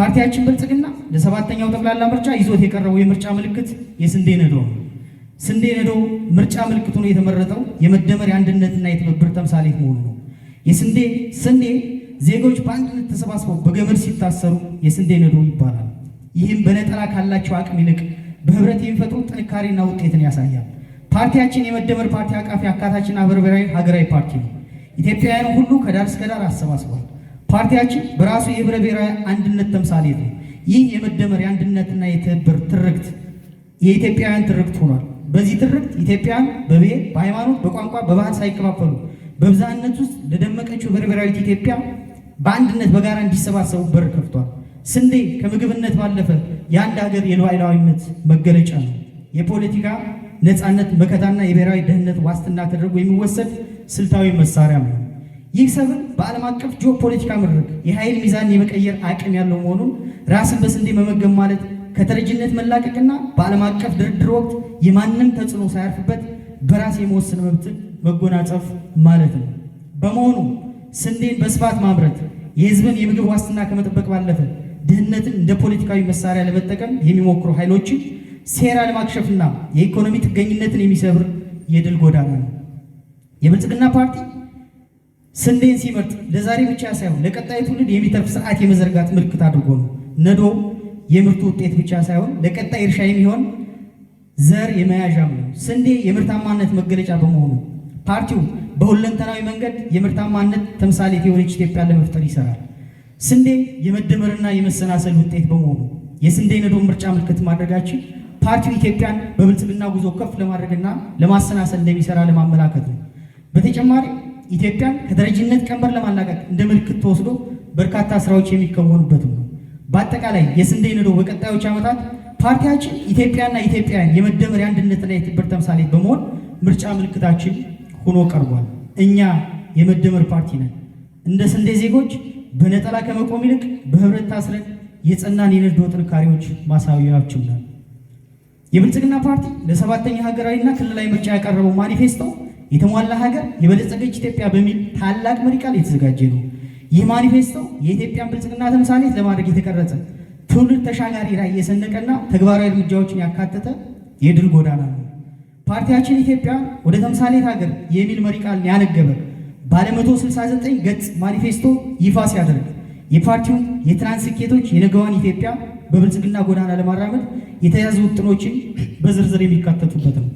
ፓርቲያችን ብልጽግና ለሰባተኛው ጠቅላላ ምርጫ ይዞት የቀረበው የምርጫ ምልክት የስንዴ ነዶ ነው። ስንዴ ነዶ ምርጫ ምልክቱ ነው የተመረጠው የመደመር የአንድነትና የትብብር ተምሳሌት መሆኑ ነው። ስንዴ ዜጎች በአንድነት ተሰባስበው በገመድ ሲታሰሩ የስንዴ ነዶ ይባላል። ይህም በነጠላ ካላቸው አቅም ይልቅ በህብረት የሚፈጥሩ ጥንካሬና ውጤትን ያሳያል። ፓርቲያችን የመደመር ፓርቲ አቃፊ አካታችና በርበራዊ ሀገራዊ ፓርቲ ነው። ኢትዮጵያውያን ሁሉ ከዳር እስከ ዳር አሰባስቧል። ፓርቲያችን በራሱ የህብረ ብሔራዊ አንድነት ተምሳሌት ነው። ይህ የመደመር የአንድነትና የትብብር ትርክት የኢትዮጵያውያን ትርክት ሆኗል። በዚህ ትርክት ኢትዮጵያን በብሔር፣ በሃይማኖት፣ በቋንቋ፣ በባህል ሳይከፋፈሉ በብዝሃነት ውስጥ ለደመቀችው ህብረ ብሔራዊት ኢትዮጵያ በአንድነት በጋራ እንዲሰባሰቡ በር ከፍቷል። ስንዴ ከምግብነት ባለፈ የአንድ ሀገር የሉዓላዊነት መገለጫ ነው። የፖለቲካ ነፃነት መከታና የብሔራዊ ደህንነት ዋስትና ተደርጎ የሚወሰድ ስልታዊ መሳሪያም ነው። ይህ ሰብል በዓለም አቀፍ ጂኦፖለቲካ መድረክ የኃይል ሚዛን የመቀየር አቅም ያለው መሆኑን ራስን በስንዴ መመገብ ማለት ከተረጅነት መላቀቅና በዓለም አቀፍ ድርድር ወቅት የማንም ተጽዕኖ ሳያርፍበት በራስ የመወሰን መብትን መጎናጸፍ ማለት ነው። በመሆኑ ስንዴን በስፋት ማምረት የህዝብን የምግብ ዋስትና ከመጠበቅ ባለፈ ድህነትን እንደ ፖለቲካዊ መሳሪያ ለመጠቀም የሚሞክሩ ኃይሎችን ሴራ ለማክሸፍና የኢኮኖሚ ጥገኝነትን የሚሰብር የድል ጎዳና ነው። የብልጽግና ፓርቲ ስንዴን ሲመርጥ ለዛሬ ብቻ ሳይሆን ለቀጣይ ትውልድ የሚተርፍ ስርዓት የመዘርጋት ምልክት አድርጎ ነው። ነዶ የምርቱ ውጤት ብቻ ሳይሆን ለቀጣይ እርሻ የሚሆን ዘር የመያዣም ነው። ስንዴ የምርታማነት መገለጫ በመሆኑ ፓርቲው በሁለንተናዊ መንገድ የምርታማነት ተምሳሌት የሆነች ኢትዮጵያን ለመፍጠር ይሰራል። ስንዴ የመደመርና የመሰናሰል ውጤት በመሆኑ የስንዴ ነዶ ምርጫ ምልክት ማድረጋችን ፓርቲው ኢትዮጵያን በብልጽግና ጉዞ ከፍ ለማድረግና ለማሰናሰል እንደሚሰራ ለማመላከት ነው። በተጨማሪ ኢትዮጵያን ከተረጂነት ቀንበር ለማላቀቅ እንደ ምልክት ተወስዶ በርካታ ስራዎች የሚከወኑበትም ነው። በአጠቃላይ የስንዴ ነዶ በቀጣዮች ዓመታት ፓርቲያችን ኢትዮጵያና ኢትዮጵያውያን የመደመር የአንድነትና የትብብር ተምሳሌት በመሆን ምርጫ ምልክታችን ሆኖ ቀርቧል። እኛ የመደመር ፓርቲ ነን። እንደ ስንዴ ዜጎች በነጠላ ከመቆም ይልቅ በህብረት ታስረን የጸናን የነዶ ጥንካሬዎች ማሳያዎችም ነን። የብልጽግና ፓርቲ ለሰባተኛ ሀገራዊና ክልላዊ ምርጫ ያቀረበው ማኒፌስቶ የተሟላ ሀገር የበለጸገች ኢትዮጵያ በሚል ታላቅ መሪ ቃል የተዘጋጀ ነው። ይህ ማኒፌስቶ የኢትዮጵያን ብልጽግና ተምሳሌት ለማድረግ የተቀረጸ ትውልድ ተሻጋሪ ራዕይ የሰነቀና ተግባራዊ እርምጃዎችን ያካተተ የድል ጎዳና ነው። ፓርቲያችን ኢትዮጵያ ወደ ተምሳሌት ሀገር የሚል መሪ ቃል ያነገበ ባለ 169 ገጽ ማኒፌስቶ ይፋ ሲያደርግ የፓርቲውን የትናንት ስኬቶች የነገዋን ኢትዮጵያ በብልጽግና ጎዳና ለማራመድ የተያዙ ውጥኖችን በዝርዝር የሚካተቱበት ነው።